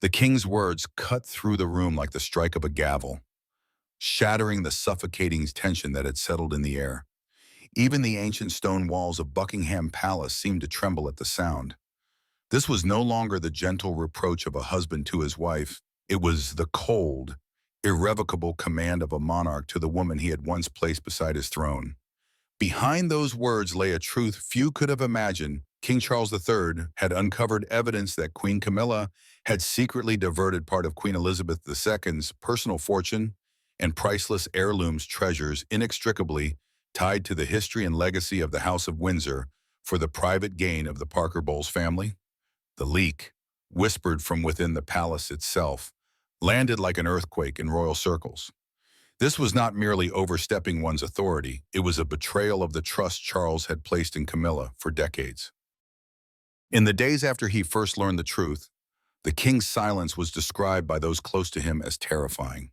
The king's words cut through the room like the strike of a gavel, shattering the suffocating tension that had settled in the air. Even the ancient stone walls of Buckingham Palace seemed to tremble at the sound. This was no longer the gentle reproach of a husband to his wife. It was the cold, irrevocable command of a monarch to the woman he had once placed beside his throne. Behind those words lay a truth few could have imagined. King Charles III had uncovered evidence that Queen Camilla had secretly diverted part of Queen Elizabeth II's personal fortune and priceless heirlooms treasures inextricably tied to the history and legacy of the House of Windsor for the private gain of the Parker Bowles family. The leak, whispered from within the palace itself, landed like an earthquake in royal circles. This was not merely overstepping one's authority, it was a betrayal of the trust Charles had placed in Camilla for decades. In the days after he first learned the truth, the king's silence was described by those close to him as terrifying.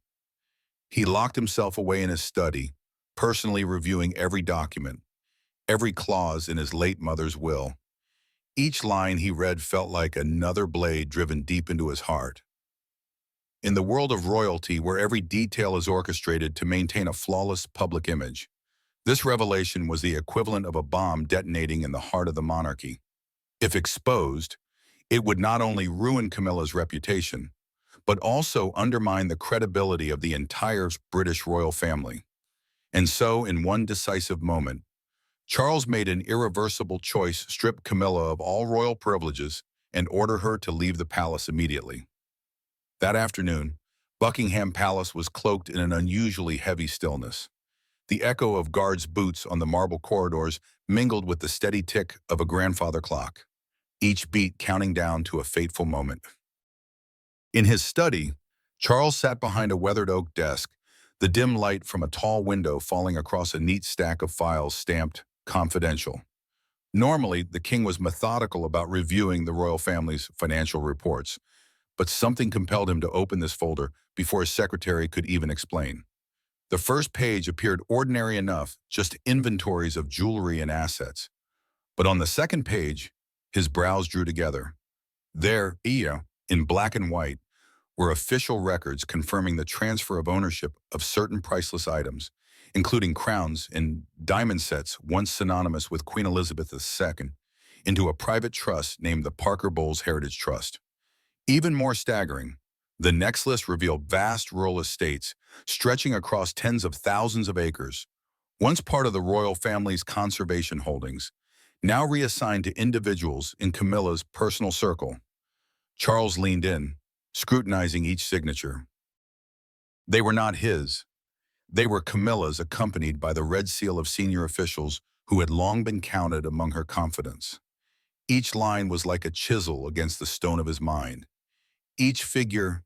He locked himself away in his study, personally reviewing every document, every clause in his late mother's will. Each line he read felt like another blade driven deep into his heart. In the world of royalty, where every detail is orchestrated to maintain a flawless public image, this revelation was the equivalent of a bomb detonating in the heart of the monarchy. If exposed, it would not only ruin Camilla's reputation, but also undermine the credibility of the entire British royal family. And so, in one decisive moment, Charles made an irreversible choice: strip Camilla of all royal privileges and order her to leave the palace immediately. That afternoon, Buckingham Palace was cloaked in an unusually heavy stillness. The echo of guards' boots on the marble corridors mingled with the steady tick of a grandfather clock, each beat counting down to a fateful moment. In his study, Charles sat behind a weathered oak desk, the dim light from a tall window falling across a neat stack of files stamped "Confidential." Normally, the king was methodical about reviewing the royal family's financial reports, but something compelled him to open this folder before his secretary could even explain. The first page appeared ordinary enough, just inventories of jewelry and assets. But on the second page, his brows drew together. There, in black and white, were official records confirming the transfer of ownership of certain priceless items, including crowns and diamond sets once synonymous with Queen Elizabeth II, into a private trust named the Parker Bowles Heritage Trust. Even more staggering, the next list revealed vast rural estates stretching across tens of thousands of acres, once part of the royal family's conservation holdings, now reassigned to individuals in Camilla's personal circle. Charles leaned in, scrutinizing each signature. They were not his. They were Camilla's, accompanied by the red seal of senior officials who had long been counted among her confidants. Each line was like a chisel against the stone of his mind. Each figure,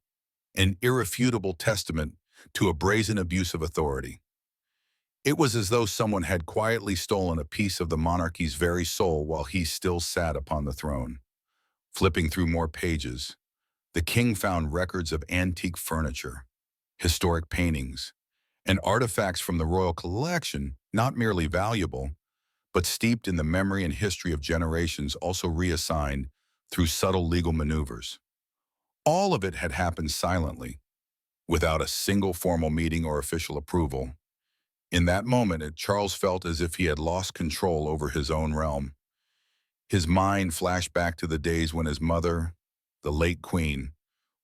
an irrefutable testament to a brazen abuse of authority. It was as though someone had quietly stolen a piece of the monarchy's very soul while he still sat upon the throne. Flipping through more pages, the king found records of antique furniture, historic paintings, and artifacts from the royal collection, not merely valuable, but steeped in the memory and history of generations, also reassigned through subtle legal maneuvers. All of it had happened silently, without a single formal meeting or official approval. In that moment, Charles felt as if he had lost control over his own realm. His mind flashed back to the days when his mother, the late queen,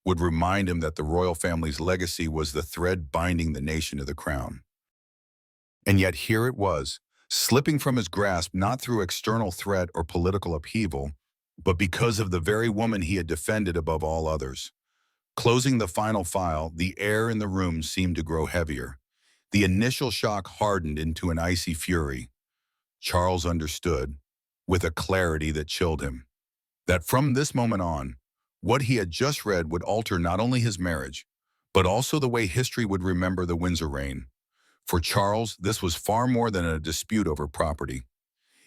would remind him that the royal family's legacy was the thread binding the nation to the crown. And yet here it was, slipping from his grasp not through external threat or political upheaval, but because of the very woman he had defended above all others. Closing the final file, the air in the room seemed to grow heavier. The initial shock hardened into an icy fury. Charles understood, with a clarity that chilled him, that from this moment on, what he had just read would alter not only his marriage, but also the way history would remember the Windsor reign. For Charles, this was far more than a dispute over property.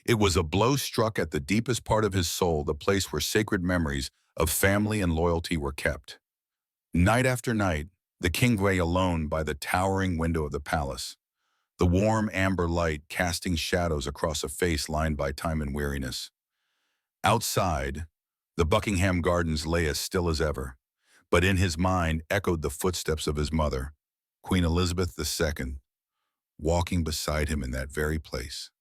It was a blow struck at the deepest part of his soul, the place where sacred memories of family and loyalty were kept. Night after night, the king lay alone by the towering window of the palace, the warm amber light casting shadows across a face lined by time and weariness. Outside, the Buckingham Gardens lay as still as ever, but in his mind echoed the footsteps of his mother, Queen Elizabeth II, walking beside him in that very place.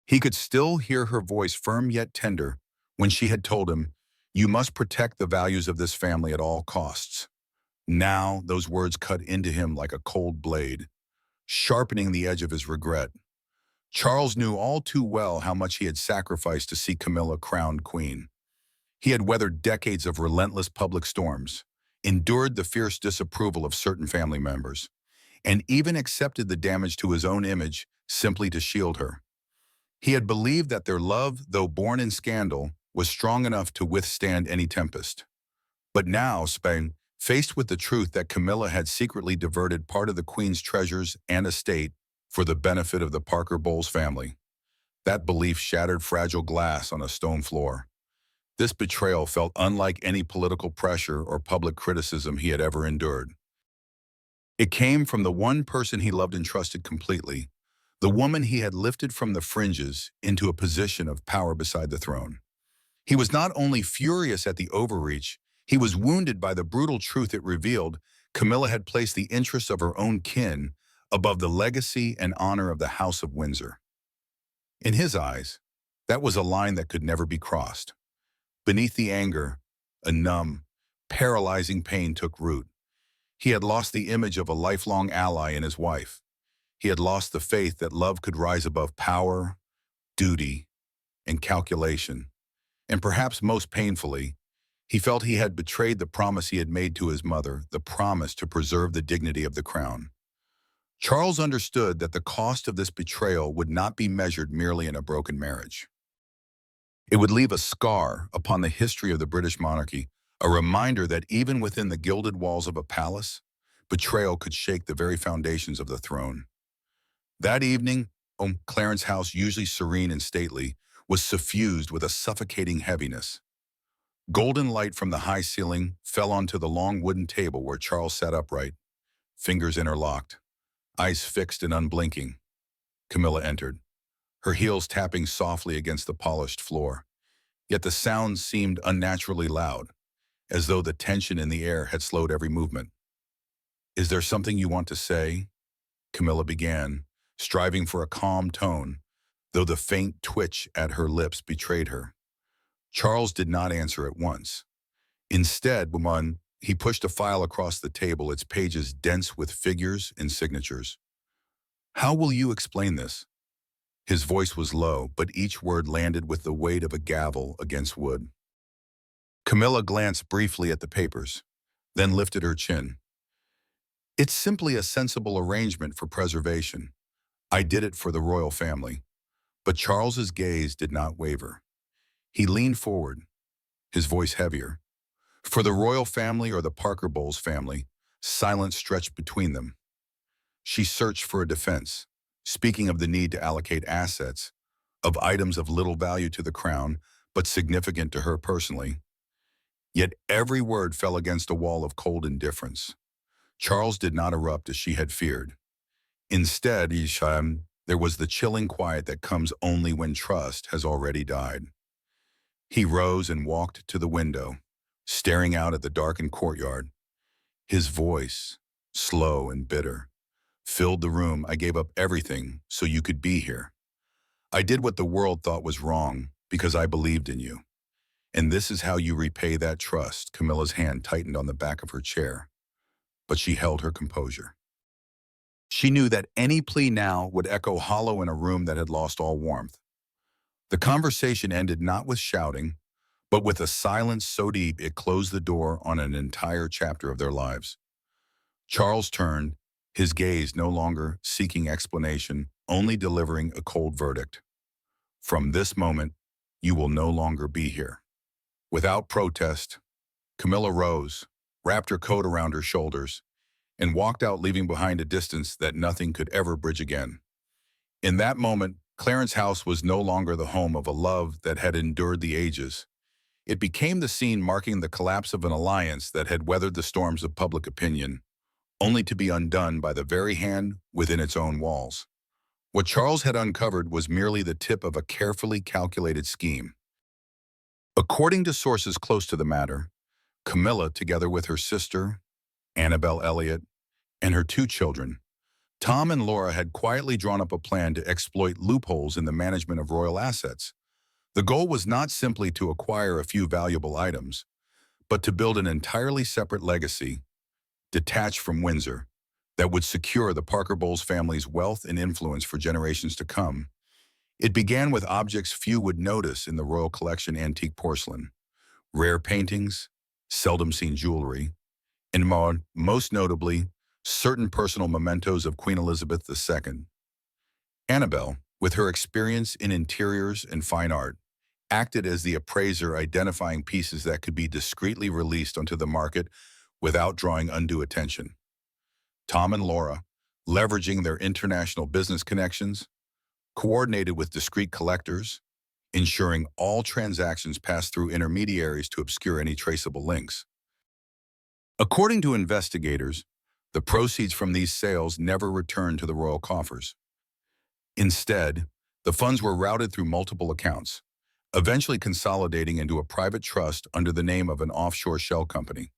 He could still hear her voice, firm yet tender, when she had told him, "You must protect the values of this family at all costs." Now those words cut into him like a cold blade, sharpening the edge of his regret. Charles knew all too well how much he had sacrificed to see Camilla crowned queen. He had weathered decades of relentless public storms, endured the fierce disapproval of certain family members, and even accepted the damage to his own image simply to shield her. He had believed that their love, though born in scandal, was strong enough to withstand any tempest. But now, Spain, faced with the truth that Camilla had secretly diverted part of the Queen's treasures and estate for the benefit of the Parker Bowles family, that belief shattered fragile glass on a stone floor. This betrayal felt unlike any political pressure or public criticism he had ever endured. It came from the one person he loved and trusted completely, the woman he had lifted from the fringes into a position of power beside the throne. He was not only furious at the overreach, he was wounded by the brutal truth it revealed. Camilla had placed the interests of her own kin above the legacy and honor of the House of Windsor. In his eyes, that was a line that could never be crossed. Beneath the anger, a numb, paralyzing pain took root. He had lost the image of a lifelong ally in his wife. He had lost the faith that love could rise above power, duty, and calculation. And perhaps most painfully, he felt he had betrayed the promise he had made to his mother, the promise to preserve the dignity of the crown. Charles understood that the cost of this betrayal would not be measured merely in a broken marriage. It would leave a scar upon the history of the British monarchy, a reminder that even within the gilded walls of a palace, betrayal could shake the very foundations of the throne. That evening, Clarence House, usually serene and stately, was suffused with a suffocating heaviness. Golden light from the high ceiling fell onto the long wooden table where Charles sat upright, fingers interlocked, eyes fixed and unblinking. Camilla entered, her heels tapping softly against the polished floor. Yet the sound seemed unnaturally loud, as though the tension in the air had slowed every movement. "Is there something you want to say?" Camilla began, striving for a calm tone, though the faint twitch at her lips betrayed her. Charles did not answer at once. Instead, he pushed a file across the table, its pages dense with figures and signatures. "How will you explain this?" His voice was low, but each word landed with the weight of a gavel against wood. Camilla glanced briefly at the papers, then lifted her chin. "It's simply a sensible arrangement for preservation. I did it for the royal family." But Charles's gaze did not waver. He leaned forward, his voice heavier. "For the royal family or the Parker Bowles family?" Silence stretched between them. She searched for a defense, speaking of the need to allocate assets, of items of little value to the crown, but significant to her personally. Yet every word fell against a wall of cold indifference. Charles did not erupt as she had feared. Instead, there was the chilling quiet that comes only when trust has already died. He rose and walked to the window, staring out at the darkened courtyard. His voice, slow and bitter, filled the room. "I gave up everything so you could be here. I did what the world thought was wrong because I believed in you. And this is how you repay that trust." Camilla's hand tightened on the back of her chair, but she held her composure. She knew that any plea now would echo hollow in a room that had lost all warmth. The conversation ended not with shouting, but with a silence so deep it closed the door on an entire chapter of their lives. Charles turned, his gaze no longer seeking explanation, only delivering a cold verdict. "From this moment, you will no longer be here." Without protest, Camilla rose, wrapped her coat around her shoulders, and walked out, leaving behind a distance that nothing could ever bridge again. In that moment, Clarence House was no longer the home of a love that had endured the ages. It became the scene marking the collapse of an alliance that had weathered the storms of public opinion, only to be undone by the very hand within its own walls. What Charles had uncovered was merely the tip of a carefully calculated scheme. According to sources close to the matter, Camilla, together with her sister, Annabelle Elliott, and her two children, Tom and Laura, had quietly drawn up a plan to exploit loopholes in the management of royal assets. The goal was not simply to acquire a few valuable items, but to build an entirely separate legacy, detached from Windsor, that would secure the Parker Bowles family's wealth and influence for generations to come. It began with objects few would notice in the royal collection: antique porcelain, rare paintings, seldom seen jewelry, and most notably, certain personal mementos of Queen Elizabeth II. Annabelle, with her experience in interiors and fine art, acted as the appraiser, identifying pieces that could be discreetly released onto the market without drawing undue attention. Tom and Laura, leveraging their international business connections, coordinated with discreet collectors, ensuring all transactions passed through intermediaries to obscure any traceable links. According to investigators, the proceeds from these sales never returned to the royal coffers. Instead, the funds were routed through multiple accounts, eventually consolidating into a private trust under the name of an offshore shell company.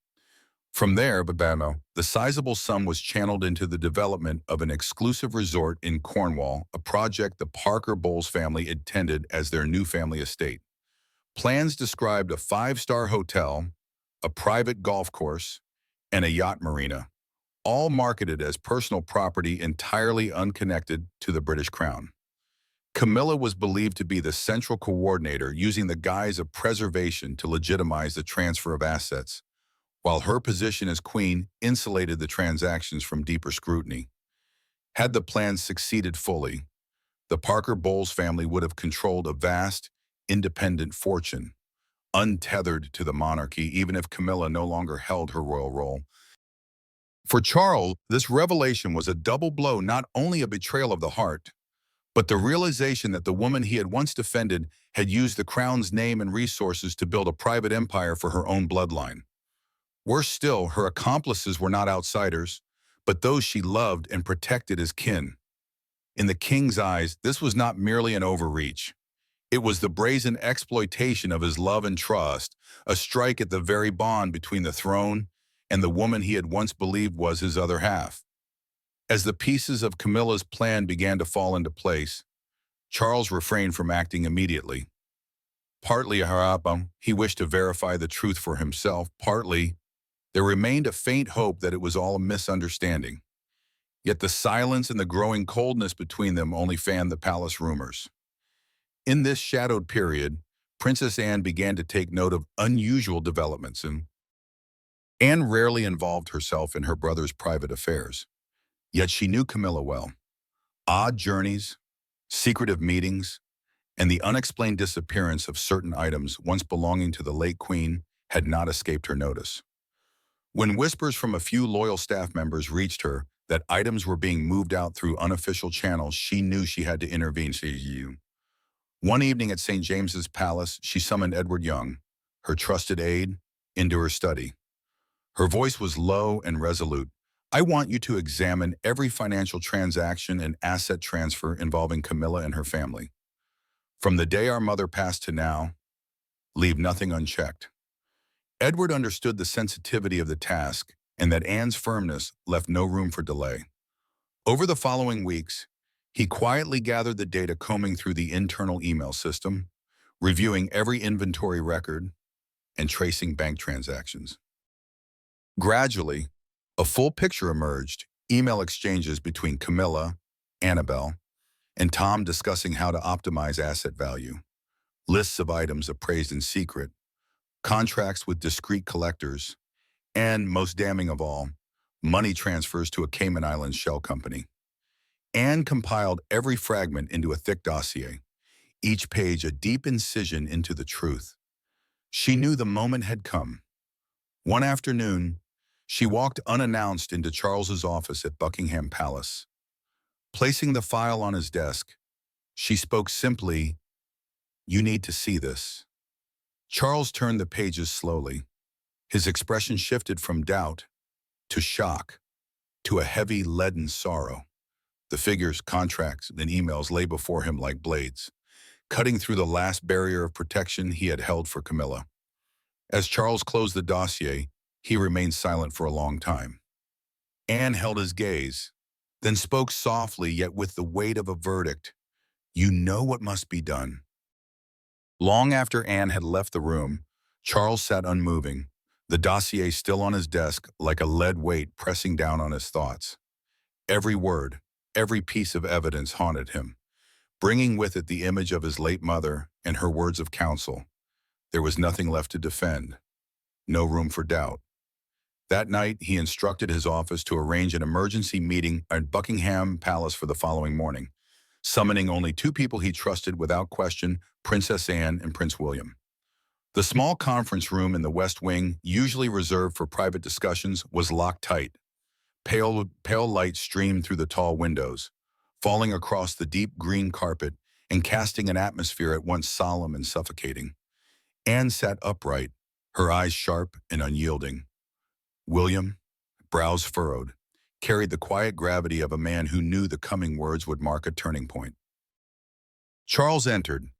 From there, the sizable sum was channeled into the development of an exclusive resort in Cornwall, a project the Parker Bowles family intended as their new family estate. Plans described a 5-star hotel, a private golf course, and a yacht marina, all marketed as personal property entirely unconnected to the British Crown. Camilla was believed to be the central coordinator, using the guise of preservation to legitimize the transfer of assets, while her position as queen insulated the transactions from deeper scrutiny. Had the plan succeeded fully, the Parker Bowles family would have controlled a vast, independent fortune, untethered to the monarchy, even if Camilla no longer held her royal role. For Charles, this revelation was a double blow: not only a betrayal of the heart, but the realization that the woman he had once defended had used the crown's name and resources to build a private empire for her own bloodline. Worse still, her accomplices were not outsiders, but those she loved and protected as kin. In the king's eyes, this was not merely an overreach. It was the brazen exploitation of his love and trust, a strike at the very bond between the throne and the woman he had once believed was his other half. As the pieces of Camilla's plan began to fall into place, Charles refrained from acting immediately. Partly, he wished to verify the truth for himself, partly, there remained a faint hope that it was all a misunderstanding. Yet the silence and the growing coldness between them only fanned the palace rumors. In this shadowed period, Princess Anne began to take note of unusual developments, and Anne rarely involved herself in her brother's private affairs. Yet she knew Camilla well. Odd journeys, secretive meetings, and the unexplained disappearance of certain items once belonging to the late queen had not escaped her notice. When whispers from a few loyal staff members reached her that items were being moved out through unofficial channels, she knew she had to intervene. One evening at St. James's Palace, she summoned Edward Young, her trusted aide, into her study. Her voice was low and resolute. "I want you to examine every financial transaction and asset transfer involving Camilla and her family. From the day our mother passed to now, leave nothing unchecked." Edward understood the sensitivity of the task and that Anne's firmness left no room for delay. Over the following weeks, he quietly gathered the data, combing through the internal email system, reviewing every inventory record, and tracing bank transactions. Gradually, a full picture emerged: email exchanges between Camilla, Annabelle, and Tom discussing how to optimize asset value, lists of items appraised in secret, contracts with discreet collectors, and, most damning of all, money transfers to a Cayman Islands shell company. Anne compiled every fragment into a thick dossier, each page a deep incision into the truth. She knew the moment had come. One afternoon, she walked unannounced into Charles's office at Buckingham Palace. Placing the file on his desk, she spoke simply, "You need to see this." Charles turned the pages slowly. His expression shifted from doubt to shock to a heavy, leaden sorrow. The figures, contracts, and emails lay before him like blades, cutting through the last barrier of protection he had held for Camilla. As Charles closed the dossier, he remained silent for a long time. Anne held his gaze, then spoke softly yet with the weight of a verdict. "You know what must be done." Long after Anne had left the room, Charles sat unmoving, the dossier still on his desk like a lead weight pressing down on his thoughts. Every word, every piece of evidence haunted him, bringing with it the image of his late mother and her words of counsel. There was nothing left to defend, no room for doubt. That night, he instructed his office to arrange an emergency meeting at Buckingham Palace for the following morning, summoning only two people he trusted without question, Princess Anne and Prince William. The small conference room in the West Wing, usually reserved for private discussions, was locked tight. Pale light streamed through the tall windows, falling across the deep green carpet and casting an atmosphere at once solemn and suffocating. Anne sat upright, her eyes sharp and unyielding. William, brows furrowed, carried the quiet gravity of a man who knew the coming words would mark a turning point. Charles entered,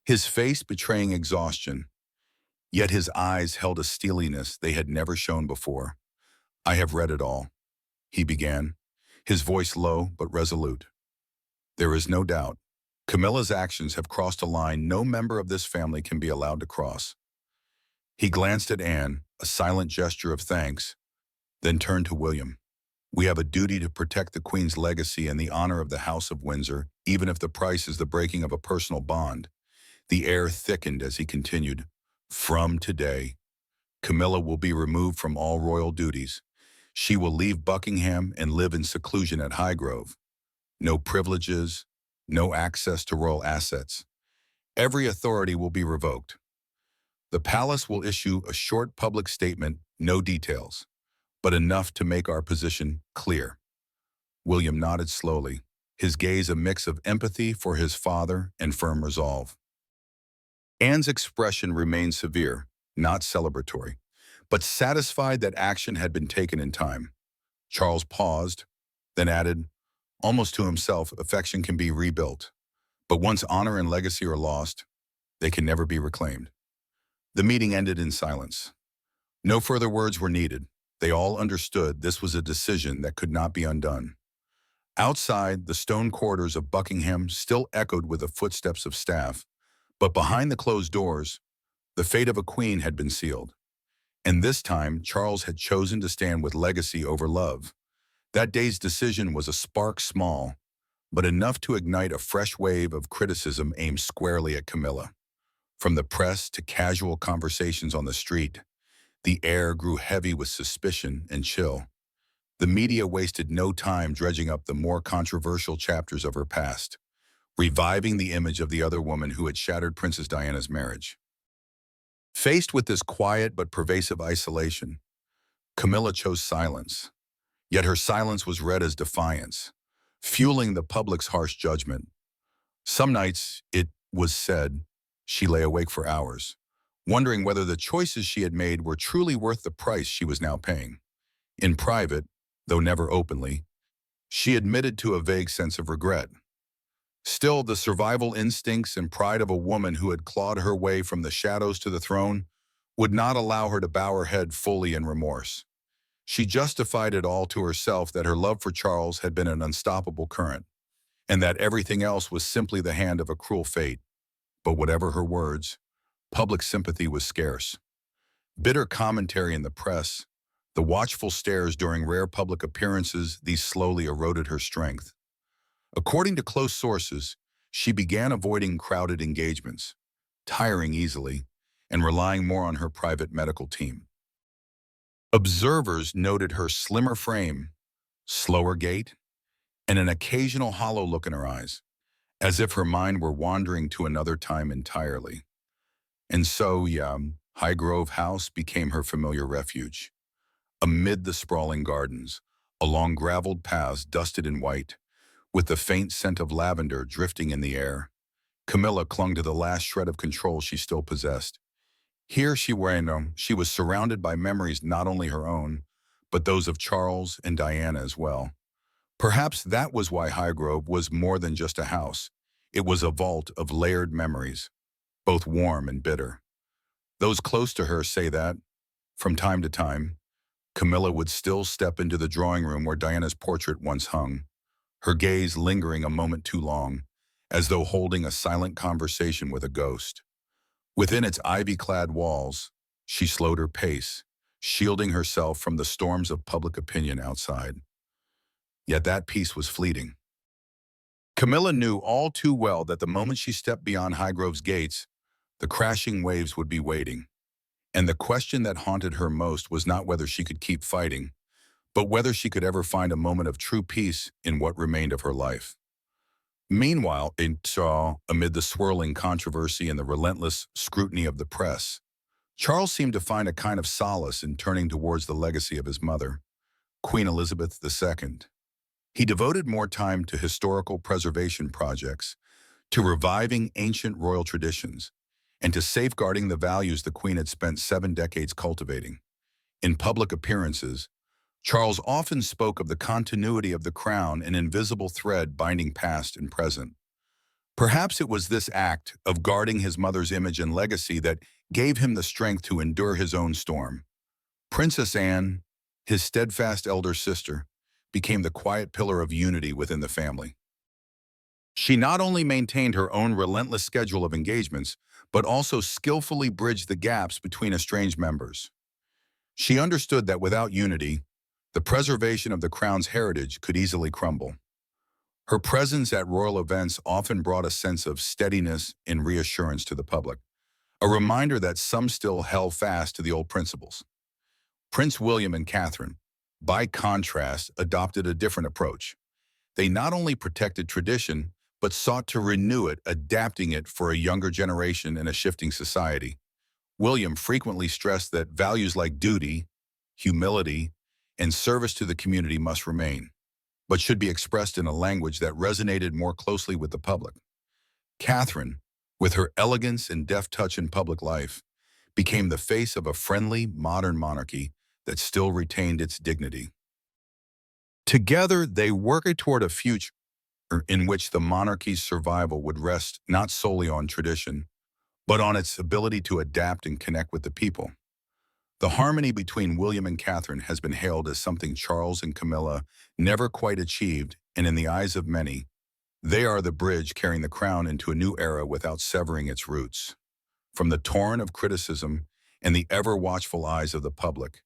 his face betraying exhaustion, yet his eyes held a steeliness they had never shown before. "I have read it all," he began, his voice low but resolute. "There is no doubt. Camilla's actions have crossed a line no member of this family can be allowed to cross." He glanced at Anne, a silent gesture of thanks, then turned to William. "We have a duty to protect the Queen's legacy and the honor of the House of Windsor, even if the price is the breaking of a personal bond." The air thickened as he continued. "From today, Camilla will be removed from all royal duties. She will leave Buckingham and live in seclusion at Highgrove. No privileges, no access to royal assets. Every authority will be revoked. The palace will issue a short public statement, no details, but enough to make our position clear." William nodded slowly, his gaze a mix of empathy for his father and firm resolve. Anne's expression remained severe, not celebratory, but satisfied that action had been taken in time. Charles paused, then added, almost to himself, "Affection can be rebuilt, but once honor and legacy are lost, they can never be reclaimed." The meeting ended in silence. No further words were needed. They all understood this was a decision that could not be undone. Outside, the stone corridors of Buckingham still echoed with the footsteps of staff, but behind the closed doors, the fate of a queen had been sealed. And this time, Charles had chosen to stand with legacy over love. That day's decision was a spark small, but enough to ignite a fresh wave of criticism aimed squarely at Camilla. From the press to casual conversations on the street, the air grew heavy with suspicion and chill. The media wasted no time dredging up the more controversial chapters of her past, reviving the image of the other woman who had shattered Princess Diana's marriage. Faced with this quiet but pervasive isolation, Camilla chose silence. Yet her silence was read as defiance, fueling the public's harsh judgment. Some nights, it was said, she lay awake for hours, wondering whether the choices she had made were truly worth the price she was now paying. In private, though never openly, she admitted to a vague sense of regret. Still, the survival instincts and pride of a woman who had clawed her way from the shadows to the throne would not allow her to bow her head fully in remorse. She justified it all to herself that her love for Charles had been an unstoppable current, and that everything else was simply the hand of a cruel fate. But whatever her words, public sympathy was scarce. Bitter commentary in the press, the watchful stares during rare public appearances, these slowly eroded her strength. According to close sources, she began avoiding crowded engagements, tiring easily, and relying more on her private medical team. Observers noted her slimmer frame, slower gait, and an occasional hollow look in her eyes, as if her mind were wandering to another time entirely. And so, Highgrove House became her familiar refuge. Amid the sprawling gardens, along graveled paths dusted in white, with the faint scent of lavender drifting in the air, Camilla clung to the last shred of control she still possessed. Here she was surrounded by memories not only her own, but those of Charles and Diana as well. Perhaps that was why Highgrove was more than just a house. It was a vault of layered memories, both warm and bitter. Those close to her say that, from time to time, Camilla would still step into the drawing room where Diana's portrait once hung, her gaze lingering a moment too long, as though holding a silent conversation with a ghost. Within its ivy-clad walls, she slowed her pace, shielding herself from the storms of public opinion outside. Yet that peace was fleeting. Camilla knew all too well that the moment she stepped beyond Highgrove's gates, the crashing waves would be waiting. And the question that haunted her most was not whether she could keep fighting, but whether she could ever find a moment of true peace in what remained of her life. Meanwhile, amid the swirling controversy and the relentless scrutiny of the press, Charles seemed to find a kind of solace in turning towards the legacy of his mother, Queen Elizabeth II. He devoted more time to historical preservation projects, to reviving ancient royal traditions, and to safeguarding the values the Queen had spent 7 decades cultivating. In public appearances, Charles often spoke of the continuity of the crown, an invisible thread binding past and present. Perhaps it was this act of guarding his mother's image and legacy that gave him the strength to endure his own storm. Princess Anne, his steadfast elder sister, became the quiet pillar of unity within the family. She not only maintained her own relentless schedule of engagements, but also skillfully bridged the gaps between estranged members. She understood that without unity, the preservation of the crown's heritage could easily crumble. Her presence at royal events often brought a sense of steadiness and reassurance to the public, a reminder that some still held fast to the old principles. Prince William and Catherine, by contrast, adopted a different approach. They not only protected tradition, but sought to renew it, adapting it for a younger generation in a shifting society. William frequently stressed that values like duty, humility, and service to the community must remain, but should be expressed in a language that resonated more closely with the public. Catherine, with her elegance and deft touch in public life, became the face of a friendly, modern monarchy that still retained its dignity. Together, they worked toward a future in which the monarchy's survival would rest not solely on tradition, but on its ability to adapt and connect with the people. The harmony between William and Catherine has been hailed as something Charles and Camilla never quite achieved, and in the eyes of many, they are the bridge carrying the crown into a new era without severing its roots. From the torrent of criticism and the ever-watchful eyes of the public,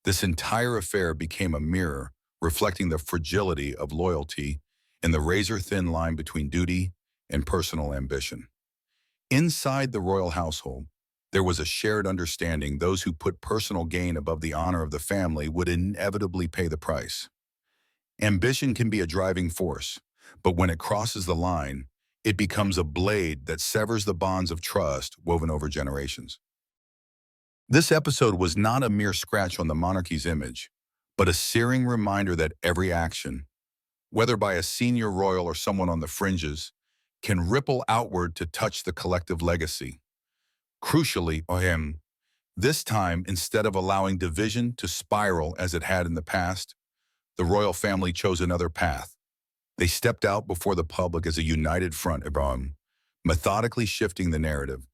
this entire affair became a mirror reflecting the fragility of loyalty and the razor-thin line between duty and personal ambition. Inside the royal household, there was a shared understanding those who put personal gain above the honor of the family would inevitably pay the price. Ambition can be a driving force, but when it crosses the line, it becomes a blade that severs the bonds of trust woven over generations. This episode was not a mere scratch on the monarchy's image, but a searing reminder that every action, whether by a senior royal or someone on the fringes, can ripple outward to touch the collective legacy. Crucially, this time, instead of allowing division to spiral as it had in the past, the royal family chose another path. They stepped out before the public as a united front, methodically shifting the narrative.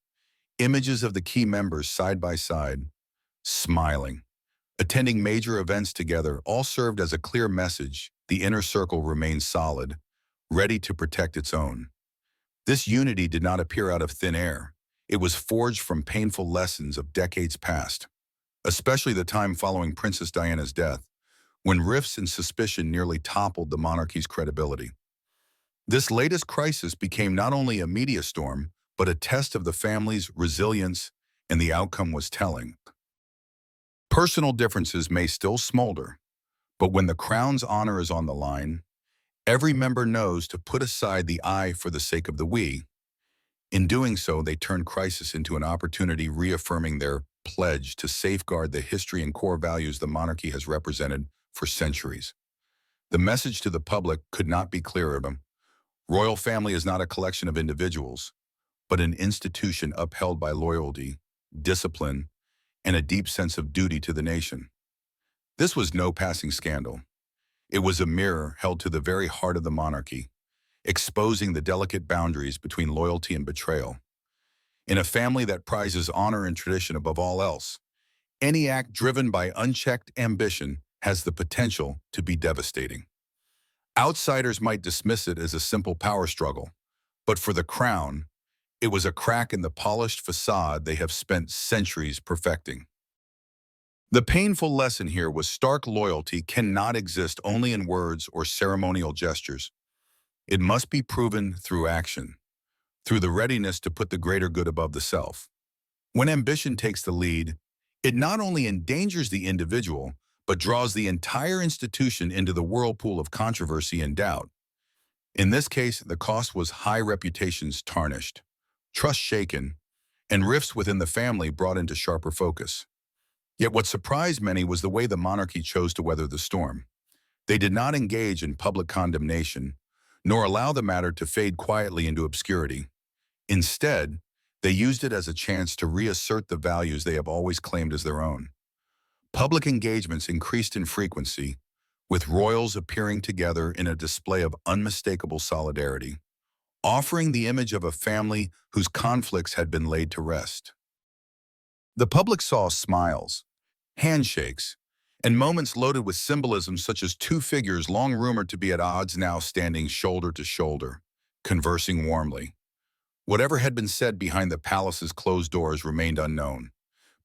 Images of the key members side by side, smiling, attending major events together, all served as a clear message: the inner circle remains solid, ready to protect its own. This unity did not appear out of thin air. It was forged from painful lessons of decades past, especially the time following Princess Diana's death, when rifts and suspicion nearly toppled the monarchy's credibility. This latest crisis became not only a media storm, but a test of the family's resilience, and the outcome was telling. Personal differences may still smolder, but when the crown's honor is on the line, every member knows to put aside the I for the sake of the we. In doing so, they turn crisis into an opportunity, reaffirming their pledge to safeguard the history and core values the monarchy has represented for centuries. The message to the public could not be clearer. Royal family is not a collection of individuals, but an institution upheld by loyalty, discipline, and a deep sense of duty to the nation. This was no passing scandal. It was a mirror held to the very heart of the monarchy, exposing the delicate boundaries between loyalty and betrayal. In a family that prizes honor and tradition above all else, any act driven by unchecked ambition has the potential to be devastating. Outsiders might dismiss it as a simple power struggle, but for the crown, it was a crack in the polished facade they have spent centuries perfecting. The painful lesson here was stark loyalty cannot exist only in words or ceremonial gestures. It must be proven through action, through the readiness to put the greater good above the self. When ambition takes the lead, it not only endangers the individual, but draws the entire institution into the whirlpool of controversy and doubt. In this case, the cost was high reputations tarnished, trust shaken, and rifts within the family brought into sharper focus. Yet what surprised many was the way the monarchy chose to weather the storm. They did not engage in public condemnation, nor allow the matter to fade quietly into obscurity. Instead, they used it as a chance to reassert the values they have always claimed as their own. Public engagements increased in frequency, with royals appearing together in a display of unmistakable solidarity, offering the image of a family whose conflicts had been laid to rest. The public saw smiles, handshakes, and moments loaded with symbolism such as two figures long rumored to be at odds now standing shoulder to shoulder, conversing warmly. Whatever had been said behind the palace's closed doors remained unknown,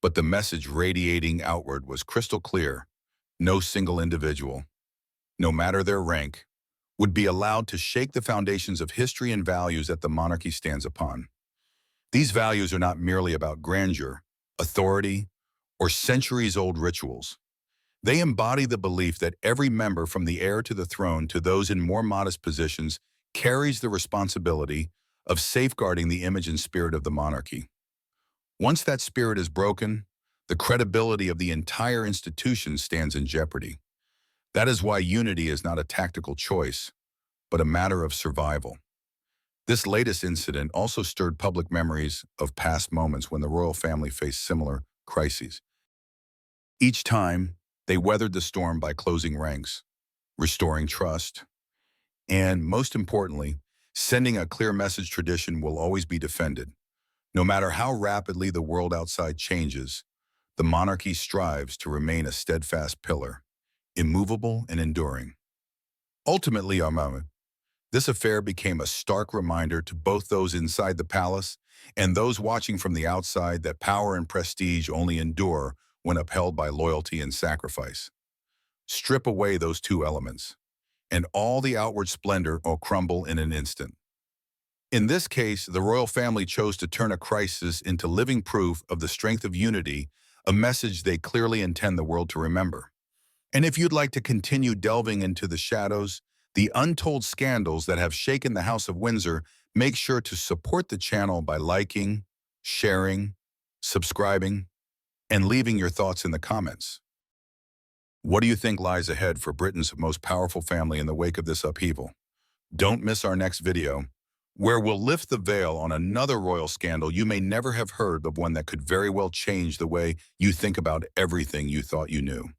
but the message radiating outward was crystal clear. No single individual, no matter their rank, would be allowed to shake the foundations of history and values that the monarchy stands upon. These values are not merely about grandeur, authority, or centuries-old rituals. They embody the belief that every member, from the heir to the throne to those in more modest positions, carries the responsibility of safeguarding the image and spirit of the monarchy. Once that spirit is broken, the credibility of the entire institution stands in jeopardy. That is why unity is not a tactical choice, but a matter of survival. This latest incident also stirred public memories of past moments when the royal family faced similar crises. Each time, they weathered the storm by closing ranks, restoring trust, and, most importantly, sending a clear message: tradition will always be defended. No matter how rapidly the world outside changes, the monarchy strives to remain a steadfast pillar, immovable and enduring. Ultimately, this affair became a stark reminder to both those inside the palace and those watching from the outside that power and prestige only endure when upheld by loyalty and sacrifice. Strip away those two elements, and all the outward splendor will crumble in an instant. In this case, the royal family chose to turn a crisis into living proof of the strength of unity, a message they clearly intend the world to remember. And if you'd like to continue delving into the shadows, the untold scandals that have shaken the House of Windsor, make sure to support the channel by liking, sharing, subscribing, and leaving your thoughts in the comments. What do you think lies ahead for Britain's most powerful family in the wake of this upheaval? Don't miss our next video, where we'll lift the veil on another royal scandal you may never have heard of, one that could very well change the way you think about everything you thought you knew.